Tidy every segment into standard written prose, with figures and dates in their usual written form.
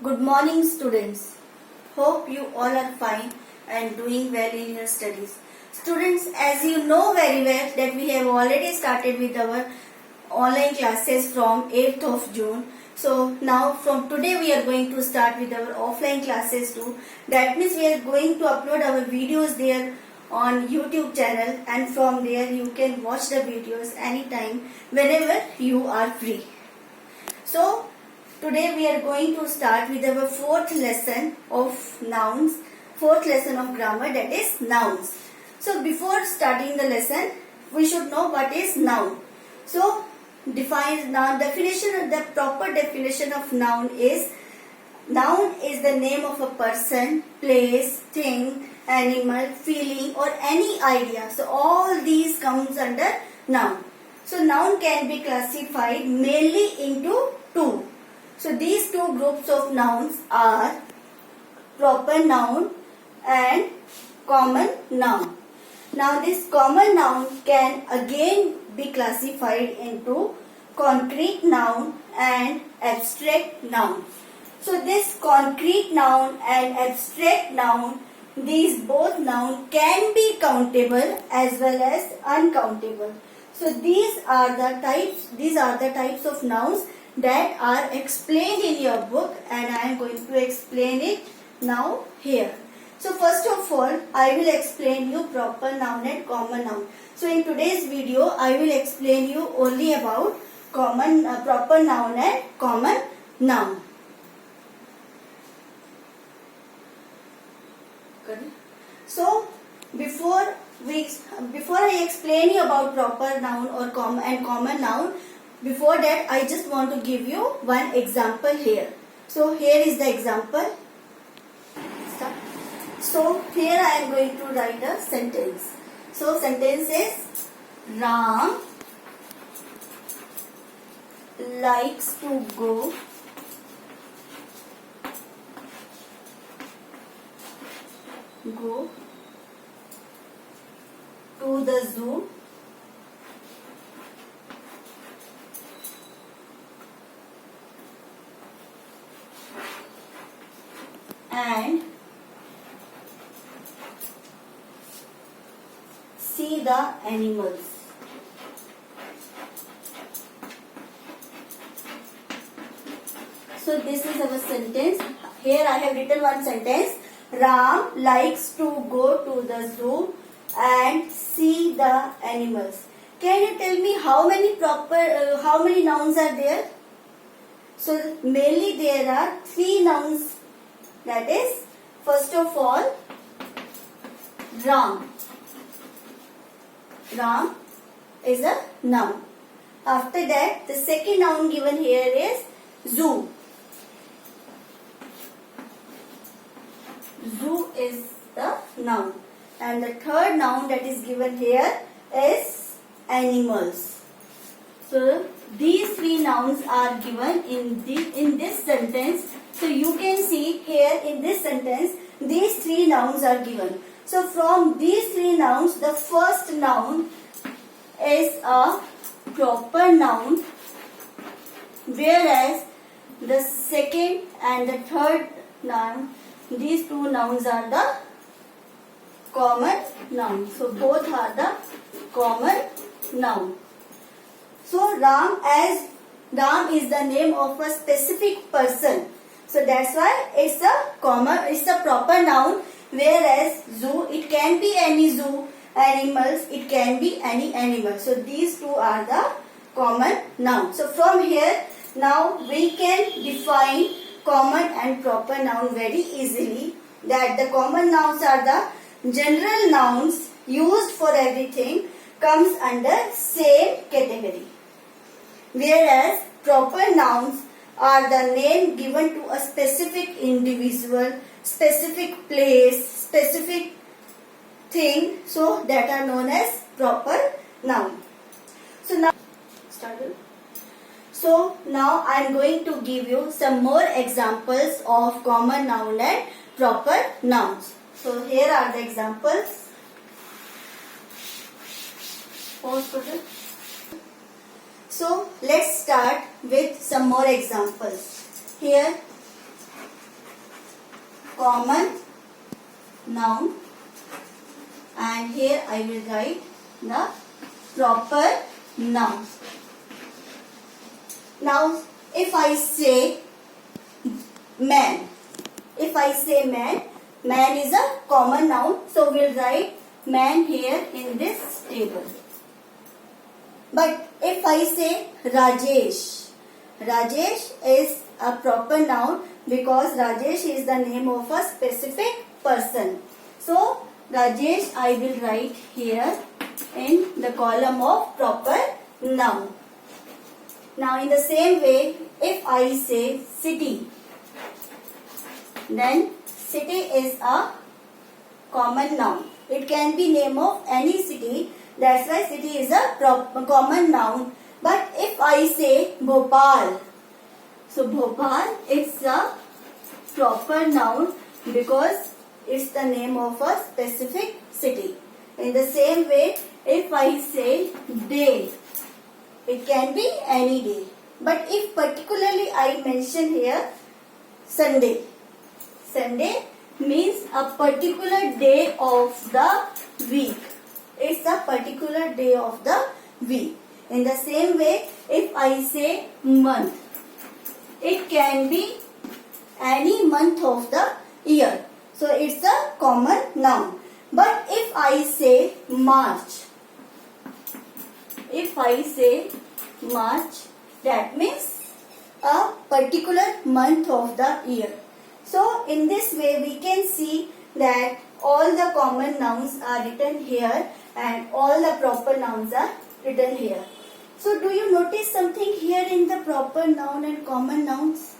Good morning, students. Hope you all are fine and doing well in your studies. Students, as you know very well that we have already started with our online classes from 8th of June. So now from today we are going to start with our offline classes too. That means we are going to upload our videos there on YouTube channel, and from there you can watch the videos anytime whenever you are free. So today we are going to start with our fourth lesson of nouns, fourth lesson of grammar, that is nouns. So before starting the lesson, we should know what is noun. So define now definition of the proper definition of noun is the name of a person, place, thing, animal, feeling or any idea. So all these comes under noun. So noun can be classified mainly into two. So these two groups of nouns are proper noun and common noun. Now this common noun can again be classified into concrete noun and abstract noun. So this concrete noun and abstract noun, these both nouns can be countable as well as uncountable. So these are the types of nouns that are explained in your book, and I am going to explain it now here. So first of all, I will explain you proper noun and common noun. So in today's video, I will explain you only about proper noun and common noun. So before I explain you about proper noun or common noun, before that I just want to give you one example here. So here is the example. So here I am going to write a sentence. So sentence is Ram likes to go to the zoo and see the animals. So this is our sentence. Here I have written one sentence. Ram likes to go to the zoo and see the animals. Can you tell me how many nouns are there? So mainly there are three nouns. That is, first of all, Ram. Ram is a noun. After that, the second noun given here is zoo. Zoo is the noun. And the third noun that is given here is animals. So these three nouns are given in this sentence. So you can see here in this sentence, these three nouns are given. So from these three nouns, the first noun is a proper noun, whereas the second and the third noun, these two nouns are the common noun. So both are the common noun. So Ram is the name of a specific person. So that's why it's a proper noun, whereas zoo, it can be any zoo, animals, it can be any animal. So these two are the common nouns. So from here, now we can define common and proper noun very easily, that the common nouns are the general nouns used for everything, comes under same category, whereas proper nouns are the name given to a specific individual, specific place, specific thing, so that are known as proper noun. So now I am going to give you some more examples of common noun and proper nouns. So here are the examples. So let's start with some more examples. Here common noun, and here I will write the proper noun. Now if I say man, man is a common noun, so we'll write man here in this table. But if I say Rajesh, Rajesh is a proper noun because Rajesh is the name of a specific person. So Rajesh I will write here in the column of proper noun. Now in the same way, if I say city, then city is a common noun. It can be name of any city. That's why city is a common noun. But if I say Bhopal, so Bhopal is a proper noun because it's the name of a specific city. In the same way, if I say day, it can be any day. But if particularly I mention here Sunday, Sunday means a particular day of the week. It's a particular day of the week. In the same way, if I say month, it can be any month of the year. So it's a common noun. But if I say March, that means a particular month of the year. So in this way we can see that all the common nouns are written here and all the proper nouns are written here. So do you notice something here in the proper noun and common nouns?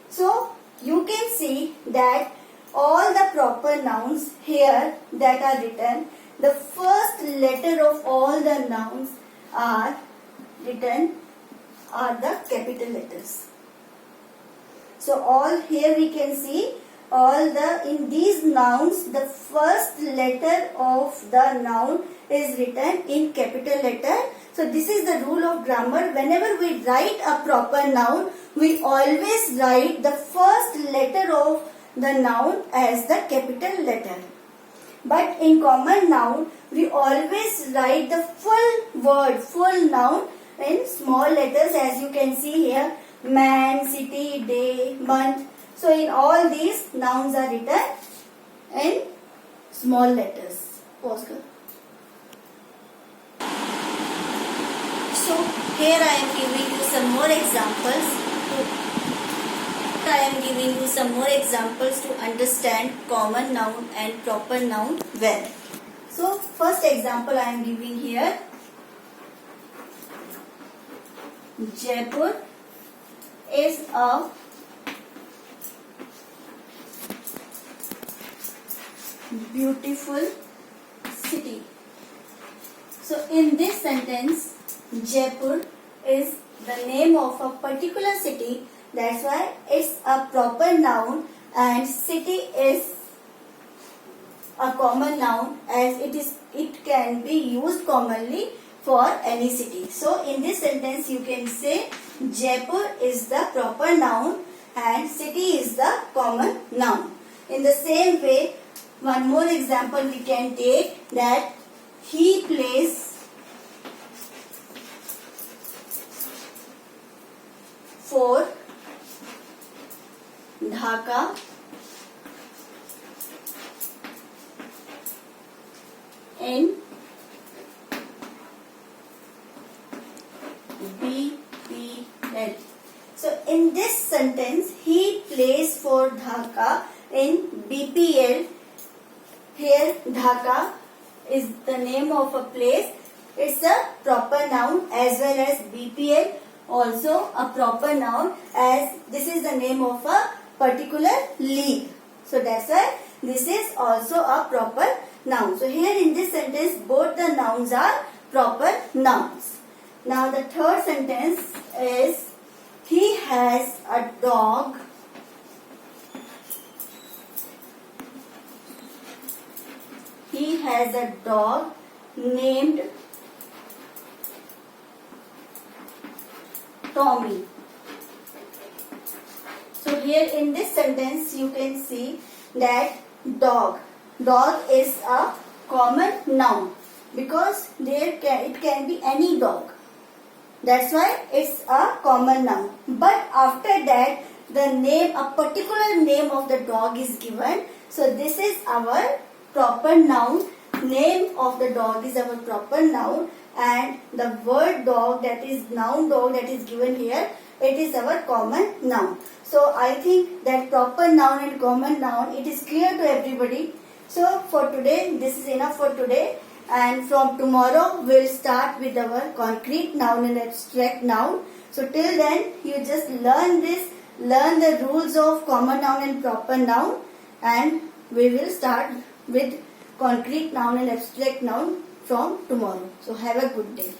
So you can see that all the proper nouns here that are written, the first letter of all the nouns are written are the capital letters. So all here we can see in these nouns the first letter of the noun is written in capital letter. So this is the rule of grammar. Whenever we write a proper noun, we always write the first letter of the noun as the capital letter. But in common noun, we always write the full word, full noun in small letters, as you can see here. Man, city, day, month. So in all these nouns are written in small letters. Oscar. So here I am giving you some more examples to understand common noun and proper noun well. So first example I am giving here. Jaipur is a beautiful city. So in this sentence, Jaipur is the name of a particular city. That's why it's a proper noun, and city is a common noun as it can be used commonly for any city. So in this sentence you can say Jaipur is the proper noun and city is the common noun. In the same way, one more example we can take, that he plays for Dhaka in BPL. So in this sentence, he plays for Dhaka in BPL. Here Dhaka is the name of a place. It's a proper noun, as well as BPL also a proper noun, as this is the name of a particular league. So that's why this is also a proper noun. So here in this sentence both the nouns are proper nouns. Now the third sentence is he has a dog named Tommy. So here in this sentence you can see that dog. Dog is a common noun because it can be any dog. That's why it's a common noun. But after that, a particular name of the dog is given. So this is our proper noun. Name of the dog is our proper noun, and the word dog, that is noun dog, that is given here, it is our common noun. So I think that proper noun and common noun, it is clear to everybody. So for today, this is enough for today. And from tomorrow, we'll start with our concrete noun and abstract noun. So till then, you just learn the rules of common noun and proper noun, and we will start with concrete noun and abstract noun from tomorrow. So have a good day.